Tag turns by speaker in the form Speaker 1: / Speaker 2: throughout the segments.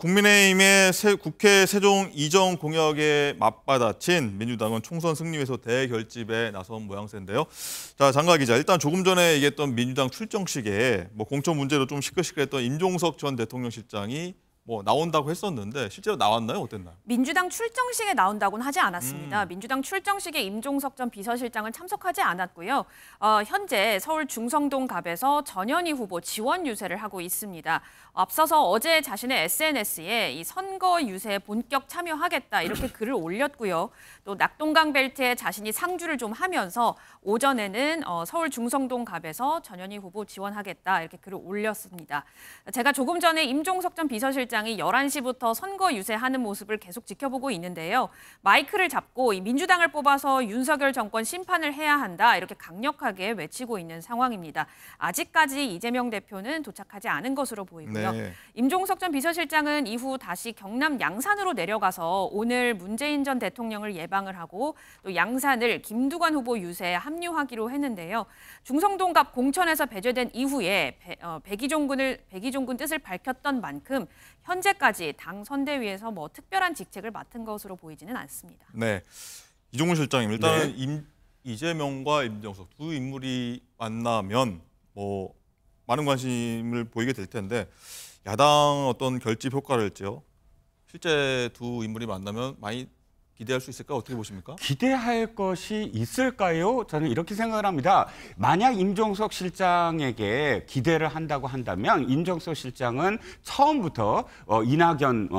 Speaker 1: 국민의힘의 국회 세종 이전 공약에 맞받아친 민주당은 총선 승리 위해서 대결집에 나선 모양새인데요. 자, 장가 기자, 일단 조금 전에 얘기했던 민주당 출정식에 공천 문제로 좀 시끌시끌했던 임종석 전 대통령 실장이 나온다고 했었는데 실제로 나왔나요? 어땠나요?
Speaker 2: 민주당 출정식에 나온다고는 하지 않았습니다. 민주당 출정식에 임종석 전 비서실장은 참석하지 않았고요. 현재 서울 중성동 갑에서 전현희 후보 지원 유세를 하고 있습니다. 앞서서 어제 자신의 SNS에 이 선거 유세에 본격 참여하겠다 이렇게 글을 올렸고요. 또 낙동강 벨트에 자신이 상주를 좀 하면서 오전에는 서울 중성동 갑에서 전현희 후보 지원하겠다 이렇게 글을 올렸습니다. 제가 조금 전에 임종석 전 비서실장이 11시부터 선거 유세하는 모습을 계속 지켜보고 있는데요. 마이크를 잡고 이 민주당을 뽑아서 윤석열 정권 심판을 해야 한다 이렇게 강력하게 외치고 있는 상황입니다. 아직까지 이재명 대표는 도착하지 않은 것으로 보이고요. 네. 임종석 전 비서실장은 이후 다시 경남 양산으로 내려가서 오늘 문재인 전 대통령을 예방을 하고 또 양산을 김두관 후보 유세에 합류하기로 했는데요. 중성동갑 공천에서 배제된 이후에 백이종군 뜻을 밝혔던 만큼 현재까지 당 선대위에서 특별한 직책을 맡은 것으로 보이지는 않습니다.
Speaker 1: 네, 이종훈 실장님, 일단은 네. 이재명과 임종석 두 인물이 만나면 많은 관심을 보이게 될 텐데 야당 어떤 결집 효과를지요. 실제 두 인물이 만나면 많이 기대할 수 있을까? 어떻게 보십니까?
Speaker 3: 기대할 것이 있을까요? 저는 이렇게 생각을 합니다. 만약 임종석 실장에게 기대를 한다고 한다면 임종석 실장은 처음부터 이낙연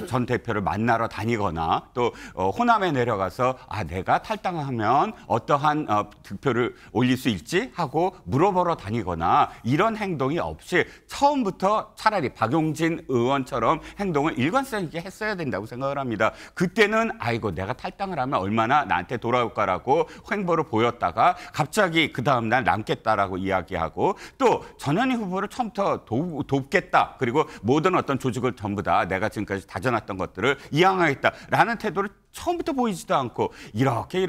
Speaker 3: 전 대표를 만나러 다니거나 또 호남에 내려가서 내가 탈당하면 어떠한 득표를 올릴 수 있지? 하고 물어보러 다니거나 이런 행동이 없이 처음부터 차라리 박용진 의원처럼 행동을 일관성 있게 했어야 된다고 생각을 합니다. 그때는 이거 내가 탈당을 하면 얼마나 나한테 돌아올까라고 횡보를 보였다가 갑자기 그 다음 날 남겠다라고 이야기하고 또 전현희 후보를 처음부터 돕겠다. 그리고 모든 어떤 조직을 전부 다 내가 지금까지 다져놨던 것들을 이양하겠다라는 태도를 처음부터 보이지도 않고 이렇게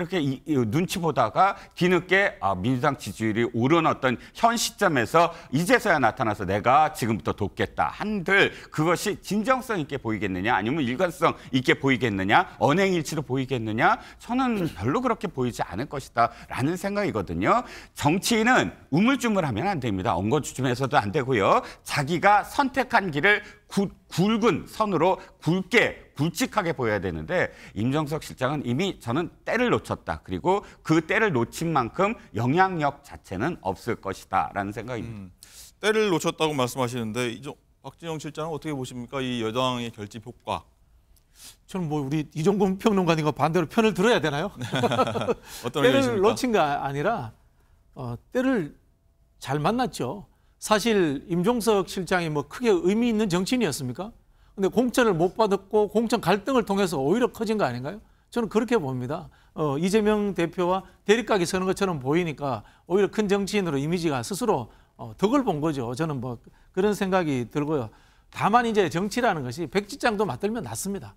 Speaker 3: 눈치 보다가 뒤늦게 민주당 지지율이 오른 어떤 현 시점에서 이제서야 나타나서 내가 지금부터 돕겠다 한들 그것이 진정성 있게 보이겠느냐 아니면 일관성 있게 보이겠느냐 언행일치로 보이겠느냐 저는 별로 그렇게 보이지 않을 것이다 라는 생각이거든요. 정치인은 우물쭈물하면 안 됩니다. 엉거주춤해서도 안 되고요. 자기가 선택한 길을 굵은 선으로 굵직하게 보여야 되는데 임종석 실장은 이미 저는 때를 놓쳤다. 그리고 그 때를 놓친 만큼 영향력 자체는 없을 것이다 라는 생각입니다.
Speaker 1: 때를 놓쳤다고 말씀하시는데 박진영 실장은 어떻게 보십니까? 이 여당의 결집 효과.
Speaker 4: 저는 우리 이종근 평론가님과 반대로 편을 들어야 되나요?
Speaker 1: 어떤
Speaker 4: 때를 놓친 게 아니라 때를 잘 만났죠. 사실 임종석 실장이 크게 의미 있는 정치인이었습니까? 근데 공천을 못 받았고 공천 갈등을 통해서 오히려 커진 거 아닌가요? 저는 그렇게 봅니다. 이재명 대표와 대립각이 서는 것처럼 보이니까 오히려 큰 정치인으로 이미지가 스스로 덕을 본 거죠. 저는 그런 생각이 들고요. 다만 이제 정치라는 것이 백지장도 맞들면 낫습니다.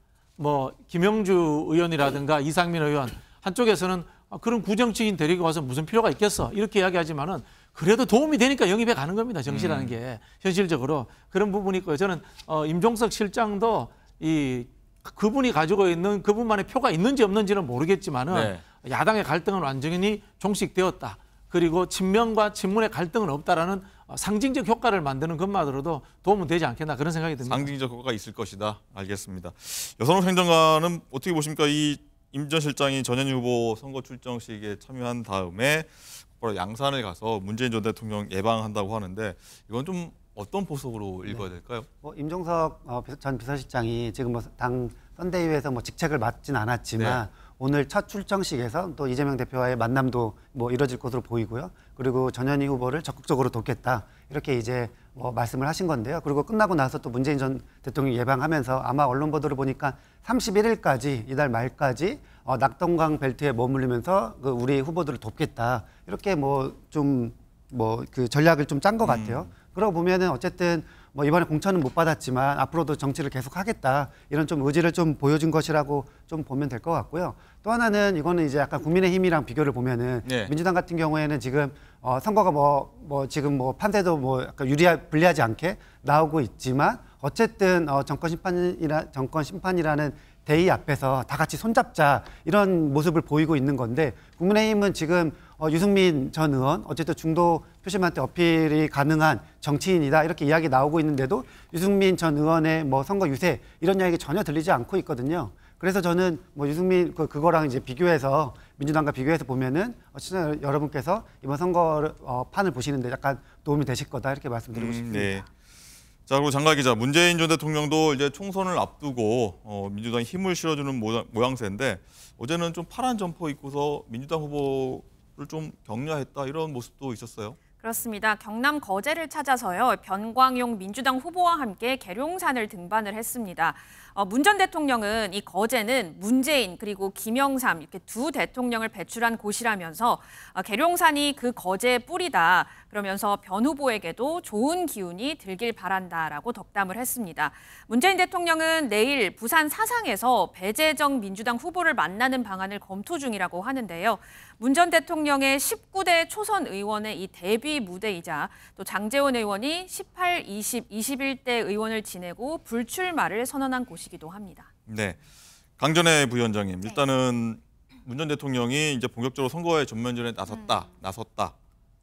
Speaker 4: 김영주 의원이라든가 이상민 의원 한쪽에서는 그런 구정치인 데리고 와서 무슨 필요가 있겠어 이렇게 이야기하지만은 그래도 도움이 되니까 영입해 가는 겁니다. 정치라는 게 현실적으로 그런 부분이 있고요. 저는 임종석 실장도 그분이 가지고 있는 그분만의 표가 있는지 없는지는 모르겠지만은 야당의 갈등은 완전히 종식되었다. 그리고 친명과 친문의 갈등은 없다라는 상징적 효과를 만드는 것만으로도 도움은 되지 않겠나 그런 생각이 듭니다.
Speaker 1: 상징적 효과가 있을 것이다. 알겠습니다. 여선호 행정관은 어떻게 보십니까? 이 임 전 실장이 전현희 후보 선거 출정식에 참여한 다음에 양산을 가서 문재인 전 대통령 예방한다고 하는데 이건 좀 어떤 포석으로 읽어야 될까요?
Speaker 5: 임종석 전 비서실장이 지금 당 선대위에서 직책을 맡진 않았지만 오늘 첫 출정식에서 또 이재명 대표와의 만남도 이뤄질 것으로 보이고요. 그리고 전현희 후보를 적극적으로 돕겠다 이렇게 이제 말씀을 하신 건데요. 그리고 끝나고 나서 또 문재인 전 대통령 예방하면서 아마 언론 보도를 보니까 31일까지 이달 말까지 낙동강 벨트에 머물리면서 우리 후보들을 돕겠다 이렇게 그 전략을 좀 짠 것 같아요. 그러고 보면은 어쨌든 이번에 공천은 못 받았지만 앞으로도 정치를 계속 하겠다 이런 좀 의지를 좀 보여준 것이라고 좀 보면 될 것 같고요. 또 하나는 이거는 이제 약간 국민의힘이랑 비교를 보면은 민주당 같은 경우에는 지금 선거가 지금 판세도 약간 불리하지 않게 나오고 있지만 어쨌든 정권 심판이라는 대의 앞에서 다 같이 손잡자 이런 모습을 보이고 있는 건데 국민의힘은 지금 유승민 전 의원 어쨌든 중도 표심한테 어필이 가능한 정치인이다 이렇게 이야기 나오고 있는데도 유승민 전 의원의 뭐 선거 유세 이런 이야기 전혀 들리지 않고 있거든요. 그래서 저는 뭐 유승민 그거랑 이제 비교해서 민주당과 비교해서 보면은 시청자 여러분께서 이번 선거 판을 보시는데 약간 도움이 되실 거다 이렇게 말씀드리고 싶습니다.
Speaker 1: 네. 자, 그리고 장가 기자, 문재인 전 대통령도 이제 총선을 앞두고 민주당에 힘을 실어주는 모양새인데 어제는 좀 파란 점퍼 입고서 민주당 후보를 좀 격려했다 이런 모습도 있었어요.
Speaker 2: 그렇습니다. 경남 거제를 찾아서요. 변광용 민주당 후보와 함께 계룡산을 등반을 했습니다. 문 전 대통령은 이 거제는 문재인 그리고 김영삼 이렇게 두 대통령을 배출한 곳이라면서 계룡산이 그 거제의 뿌리다. 그러면서 변 후보에게도 좋은 기운이 들길 바란다라고 덕담을 했습니다. 문재인 대통령은 내일 부산 사상에서 배재정 민주당 후보를 만나는 방안을 검토 중이라고 하는데요. 문 전 대통령의 19대 초선 의원의 이 데뷔 무대이자 또 장제원 의원이 18, 20, 21대 의원을 지내고 불출마를 선언한 곳이기도 합니다.
Speaker 1: 네, 강전혜 부위원장님, 일단은 문 전 대통령이 이제 본격적으로 선거에 전면전에 나섰다.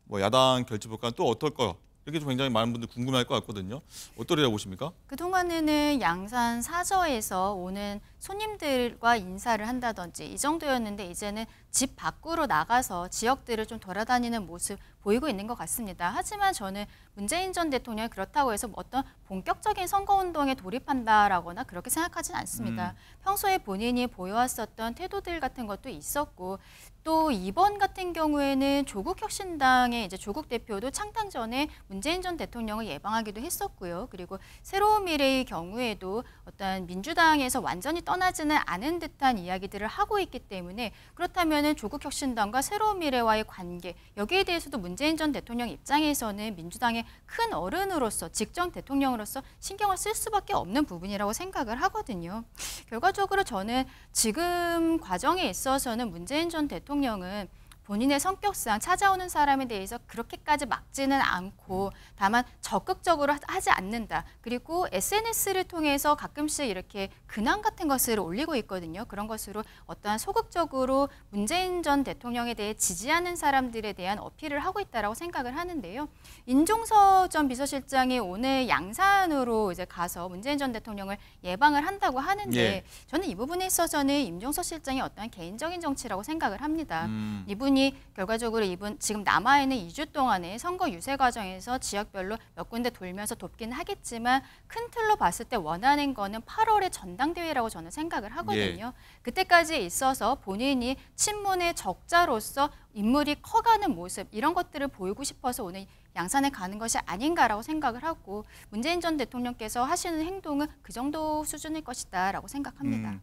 Speaker 1: 뭐 야당 결집을까는 또 어떨까요? 이렇게 좀 굉장히 많은 분들 궁금해할 것 같거든요. 어떠리라고 보십니까?
Speaker 6: 그동안에는 양산 사저에서 오는 손님들과 인사를 한다든지 이 정도였는데 이제는 집 밖으로 나가서 지역들을 좀 돌아다니는 모습 보이고 있는 것 같습니다. 하지만 저는 문재인 전 대통령이 그렇다고 해서 어떤 본격적인 선거운동에 돌입한다라거나 그렇게 생각하지는 않습니다. 평소에 본인이 보여왔었던 태도들 같은 것도 있었고 또 이번 같은 경우에는 조국혁신당의 이제 조국 대표도 창당 전에 문재인 전 대통령을 예방하기도 했었고요. 그리고 새로운 미래의 경우에도 어떤 민주당에서 완전히 떠나지는 않은 듯한 이야기들을 하고 있기 때문에 그렇다면은 조국혁신당과 새로운 미래와의 관계 여기에 대해서도 문재인 전 대통령 입장에서는 민주당의 큰 어른으로서 직전 대통령으로서 신경을 쓸 수밖에 없는 부분이라고 생각을 하거든요. 결과적으로 저는 지금 과정에 있어서는 문재인 전 대통령은 본인의 성격상 찾아오는 사람에 대해서 그렇게까지 막지는 않고 다만 적극적으로 하지 않는다. 그리고 SNS를 통해서 가끔씩 이렇게 근황 같은 것을 올리고 있거든요. 그런 것으로 어떠한 소극적으로 문재인 전 대통령에 대해 지지하는 사람들에 대한 어필을 하고 있다라고 생각을 하는데요. 인종석 전 비서실장이 오늘 양산으로 이제 가서 문재인 전 대통령을 예방을 한다고 하는데 저는 이 부분에 있어서는 임종석 실장의 어떠한 개인적인 정치라고 생각을 합니다. 이분이 결과적으로 지금 남아있는 2주 동안의 선거 유세 과정에서 지역별로 몇 군데 돌면서 돕기는 하겠지만 큰 틀로 봤을 때 원하는 거는 8월의 전당대회라고 저는 생각을 하거든요. 그때까지에 있어서 본인이 친문의 적자로서 인물이 커가는 모습 이런 것들을 보이고 싶어서 오늘 양산에 가는 것이 아닌가라고 생각을 하고 문재인 전 대통령께서 하시는 행동은 그 정도 수준일 것이다라고 생각합니다.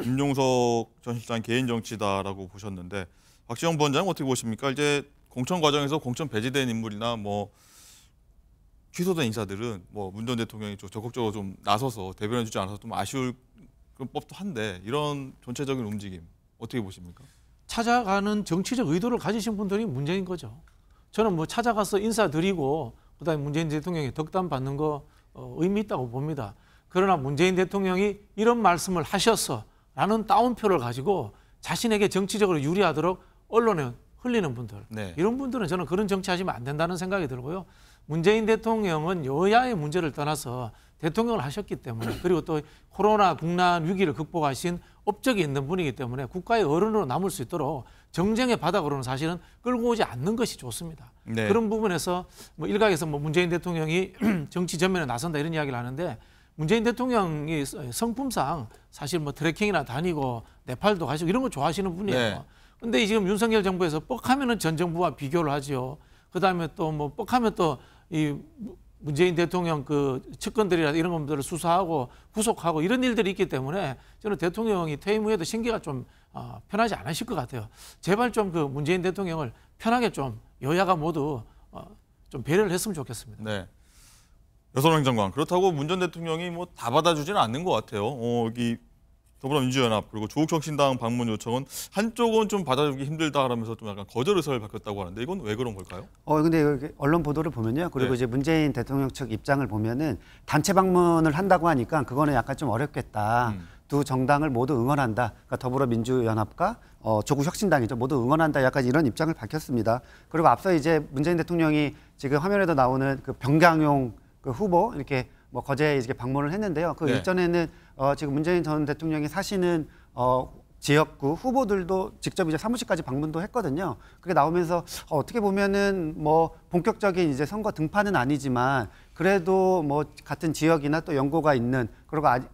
Speaker 1: 임종석 전 실장 개인 정치다라고 보셨는데 박지원 부원장은 어떻게 보십니까? 이제 공천 과정에서 공천 배제된 인물이나 뭐 취소된 인사들은 뭐 문 전 대통령이 좀 적극적으로 좀 나서서 대변해주지 않아서 좀 아쉬울 그런 법도 한데 이런 전체적인 움직임 어떻게 보십니까?
Speaker 4: 찾아가는 정치적 의도를 가지신 분들이 문제인 거죠. 저는 뭐 찾아가서 인사드리고 그다음에 문재인 대통령이 덕담 받는 거 의미 있다고 봅니다. 그러나 문재인 대통령이 이런 말씀을 하셨어라는 따옴표를 가지고 자신에게 정치적으로 유리하도록 언론에 흘리는 분들 이런 분들은 저는 그런 정치하시면 안 된다는 생각이 들고요. 문재인 대통령은 여야의 문제를 떠나서 대통령을 하셨기 때문에 그리고 또 코로나 국난 위기를 극복하신 업적이 있는 분이기 때문에 국가의 어른으로 남을 수 있도록 정쟁의 바닥으로는 사실은 끌고 오지 않는 것이 좋습니다. 그런 부분에서 뭐 일각에서 뭐 문재인 대통령이 정치 전면에 나선다 이런 이야기를 하는데 문재인 대통령이 성품상 사실 뭐 트레킹이나 다니고 네팔도 가시고 이런 거 좋아하시는 분이에요. 근데 지금 윤석열 정부에서 뻑하면은 전 정부와 비교를 하지요. 그다음에 또 뭐 뻑하면 또 이 문재인 대통령 그 측근들이나 이런 것들을 수사하고 구속하고 이런 일들이 있기 때문에 저는 대통령이 퇴임 후에도 심기가 좀 편하지 않으실 것 같아요. 제발 좀 그 문재인 대통령을 편하게 좀 여야가 모두 좀 배려를 했으면 좋겠습니다.
Speaker 1: 네. 여선행 장관 그렇다고 문 전 대통령이 뭐 다 받아주지는 않는 것 같아요. 여기 더불어민주연합 그리고 조국혁신당 방문 요청은 한쪽은 좀 받아주기 힘들다 그러면서 좀 약간 거절 의사를 밝혔다고 하는데 이건 왜 그런 걸까요?
Speaker 5: 근데 여기 언론 보도를 보면요. 그리고
Speaker 1: 네.
Speaker 5: 이제 문재인 대통령 측 입장을 보면은 단체 방문을 한다고 하니까 그거는 약간 좀 어렵겠다. 두 정당을 모두 응원한다. 그러니까 더불어민주연합과 조국혁신당이죠. 모두 응원한다. 약간 이런 입장을 밝혔습니다. 그리고 앞서 이제 문재인 대통령이 지금 화면에도 나오는 그 병강용 그 후보 이렇게 뭐 거제에 이제 방문을 했는데요. 그
Speaker 1: 네.
Speaker 5: 이전에는 지금 문재인 전 대통령이 사시는 지역구 후보들도 직접 이제 사무실까지 방문도 했거든요. 그게 나오면서 어떻게 보면은 뭐 본격적인 이제 선거 등판은 아니지만 그래도 뭐 같은 지역이나 또 연고가 있는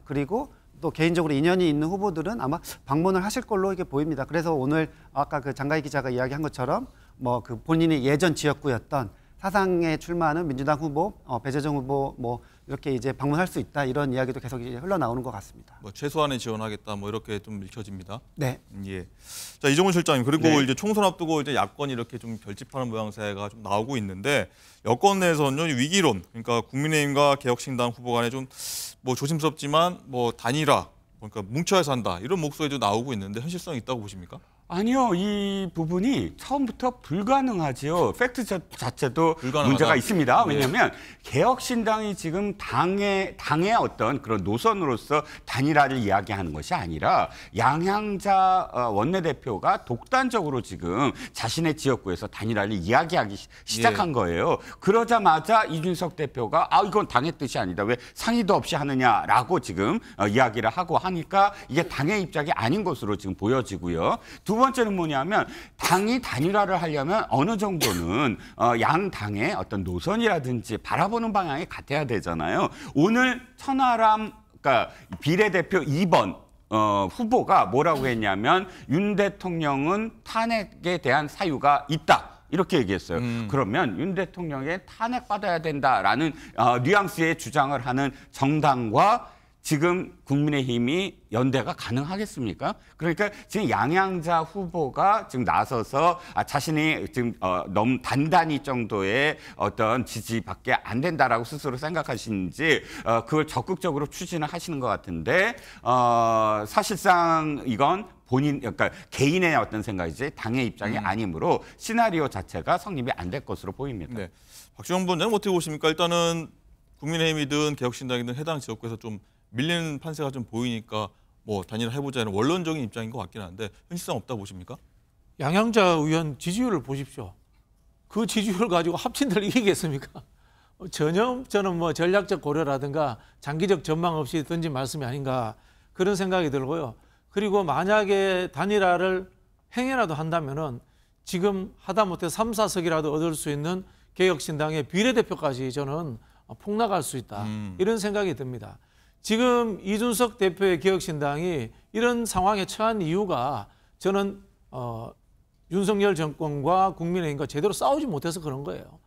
Speaker 5: 그리고 또 개인적으로 인연이 있는 후보들은 아마 방문을 하실 걸로 이게 보입니다. 그래서 오늘 아까 그 장가희 기자가 이야기한 것처럼 뭐 그 본인이 예전 지역구였던 사상에 출마하는 민주당 후보, 배재정 후보 뭐 이렇게 이제 방문할 수 있다 이런 이야기도 계속 이제 흘러나오는 것 같습니다.
Speaker 1: 뭐 최소한의 지원하겠다 뭐 이렇게 좀 읽혀집니다.
Speaker 5: 네.
Speaker 1: 예. 자, 이정훈 실장님 그리고
Speaker 3: 네.
Speaker 1: 이제 총선 앞두고 이제 야권이 이렇게 좀 결집하는 모양새가 좀 나오고 있는데 여권 내에서는 위기론 그러니까 국민의힘과 개혁신당 후보 간에 좀 뭐 조심스럽지만 뭐 단일화 그러니까 뭉쳐야 산다 이런 목소리도 나오고 있는데 현실성이 있다고 보십니까?
Speaker 3: 아니요, 이 부분이 처음부터 불가능하지요. 팩트 자체도
Speaker 1: 불가능하다.
Speaker 3: 문제가 있습니다.
Speaker 1: 네.
Speaker 3: 왜냐하면 개혁신당이 지금 당의 어떤 그런 노선으로서 단일화를 이야기하는 것이 아니라 양향자 원내대표가 독단적으로 지금 자신의 지역구에서 단일화를 이야기하기 시작한 거예요. 그러자마자 이준석 대표가 이건 당의 뜻이 아니다. 왜 상의도 없이 하느냐라고 지금 이야기를 하고 하니까 이게 당의 입장이 아닌 것으로 지금 보여지고요. 두 번째는 뭐냐면 당이 단일화를 하려면 어느 정도는 양 당의 어떤 노선이라든지 바라보는 방향이 같아야 되잖아요. 오늘 천하람 그러니까 비례대표 2번 후보가 뭐라고 했냐면 윤 대통령은 탄핵에 대한 사유가 있다. 이렇게 얘기했어요. 그러면 윤 대통령에 탄핵받아야 된다라는 뉘앙스의 주장을 하는 정당과 지금 국민의힘이 연대가 가능하겠습니까? 그러니까 지금 양양자 후보가 지금 나서서 자신이 지금 너무 단단히 정도의 어떤 지지밖에 안 된다라고 스스로 생각하시는지 그걸 적극적으로 추진을 하시는 것 같은데 사실상 이건 그러니까 개인의 어떤 생각이지 당의 입장이 아니므로 시나리오 자체가 성립이 안 될 것으로 보입니다.
Speaker 1: 네. 박지원 부원장님 어떻게 보십니까? 일단은 국민의힘이든 개혁신당이든 해당 지역구에서 좀 밀리는 판세가 좀 보이니까 뭐 단일화 해보자는 원론적인 입장인 것 같긴 한데 현실성 없다고 보십니까?
Speaker 4: 양양자 의원 지지율을 보십시오. 그 지지율 가지고 합친들 이기겠습니까? 전혀 저는 뭐 전략적 고려라든가 장기적 전망 없이 던진 말씀이 아닌가 그런 생각이 들고요. 그리고 만약에 단일화를 행해라도 한다면은 지금 하다못해 3, 4석이라도 얻을 수 있는 개혁신당의 비례대표까지 저는 폭락할 수 있다. 이런 생각이 듭니다. 지금 이준석 대표의 개혁신당이 이런 상황에 처한 이유가 저는 윤석열 정권과 국민의힘과 제대로 싸우지 못해서 그런 거예요.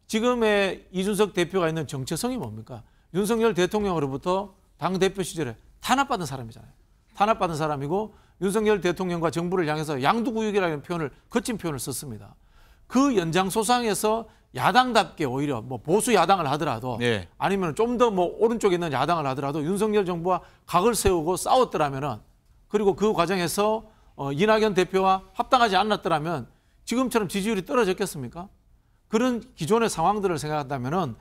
Speaker 4: 지금의 이준석 대표가 있는 정체성이 뭡니까? 윤석열 대통령으로부터 당대표 시절에 탄압받은 사람이잖아요. 탄압받은 사람이고 윤석열 대통령과 정부를 향해서 양두구육이라는 표현을 거친 표현을 썼습니다. 그 연장소상에서 야당답게 오히려 뭐 보수 야당을 하더라도
Speaker 1: 네.
Speaker 4: 아니면 좀 더 뭐 오른쪽에 있는 야당을 하더라도 윤석열 정부와 각을 세우고 싸웠더라면은 그리고 그 과정에서 이낙연 대표와 합당하지 않았더라면 지금처럼 지지율이 떨어졌겠습니까? 그런 기존의 상황들을 생각한다면은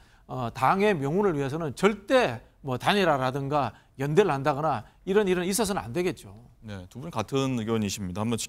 Speaker 4: 당의 명운을 위해서는 절대 뭐 단일화라든가 연대를 한다거나 이런 일은 있어서는 안 되겠죠.
Speaker 1: 네, 두 분 같은 의견이십니다. 한번